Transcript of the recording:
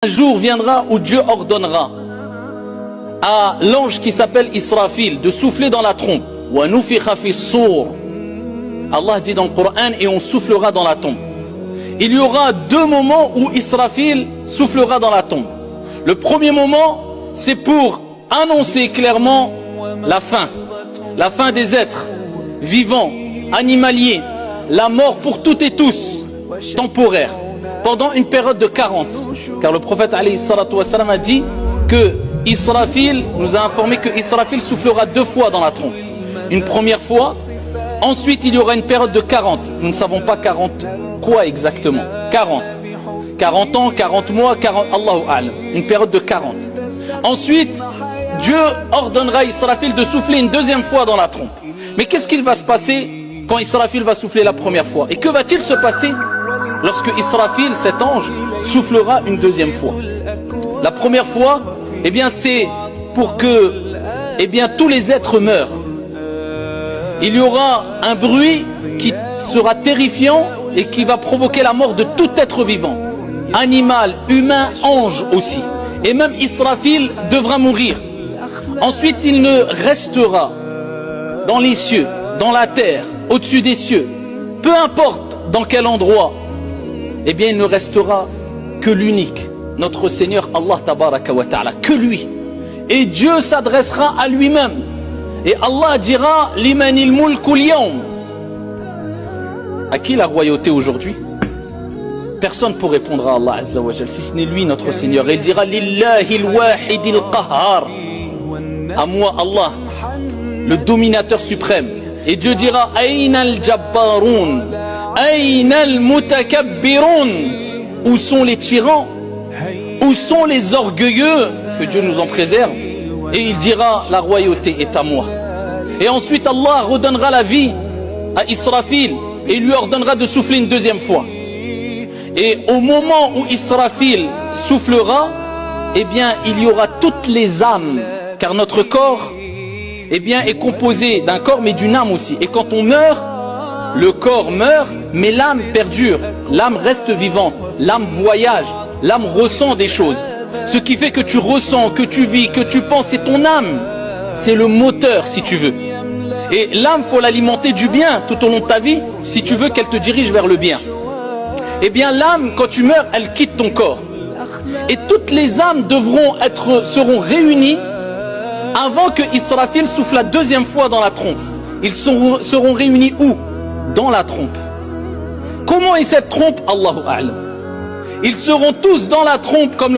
Un jour viendra où Dieu ordonnera à l'ange qui s'appelle Israfil de souffler dans la trompe. Allah dit dans le Coran, et on soufflera dans la tombe. Il y aura deux moments où Israfil soufflera dans la tombe. Le premier moment, c'est pour annoncer clairement la fin des êtres vivants, animaliers, la mort pour toutes et tous, temporaire, pendant une période de 40. Car le prophète alayhi salatu wassalam a dit que Israfil nous a informé que Israfil soufflera 2 fois dans la trompe. Une première fois, ensuite il y aura une période de 40. Nous ne savons pas 40 quoi exactement. 40 ans, 40 mois, 40, Allahu a'lam. Une période de 40. Ensuite, Dieu ordonnera à Israfil de souffler une deuxième fois dans la trompe. Mais qu'est-ce qu'il va se passer quand Israfil va souffler la première fois? Et que va-t-il se passer lorsque Israfil, cet ange, soufflera une deuxième fois? La première fois, eh bien c'est pour que tous les êtres meurent. Il y aura un bruit qui sera terrifiant et qui va provoquer la mort de tout être vivant. Animal, humain, ange aussi. Et même Israfil devra mourir. Ensuite, il ne restera dans les cieux, dans la terre, au-dessus des cieux, peu importe dans quel endroit, eh bien il ne restera que l'unique, notre Seigneur Allah tabaraka wa ta'ala, que lui. Et Dieu s'adressera à lui-même. Et Allah dira limanil mulkul yawm. À qui la royauté aujourd'hui? Personne pour répondre à Allah azza wa jal, si ce n'est lui notre Seigneur. Il dira lillahi al-wahidil qahhar. À moi Allah, le dominateur suprême. Et Dieu dira ayna al-jabbarun, ayna al-mutakabbirun. Où sont les tyrans? Où sont les orgueilleux? Que Dieu nous en préserve. Et il dira la royauté est à moi. Et ensuite Allah redonnera la vie à Israfil et lui ordonnera de souffler une deuxième fois. Et au moment où Israfil soufflera, eh bien il y aura toutes les âmes, car notre corps est composé d'un corps mais d'une âme aussi. Et quand on meurt, le corps meurt mais l'âme perdure, l'âme reste vivante, l'âme voyage, l'âme ressent des choses. Ce qui fait que tu ressens, que tu vis, que tu penses, c'est ton âme. C'est le moteur si tu veux. Et l'âme, faut l'alimenter du bien tout au long de ta vie si tu veux qu'elle te dirige vers le bien. Eh bien l'âme, quand tu meurs, elle quitte ton corps. Et toutes les âmes seront réunies avant que Israfil souffle la deuxième fois dans la trompe. Ils seront réunis où? Dans la trompe. Comment est cette trompe? Allahu a'lam. Ils seront tous dans la trompe comme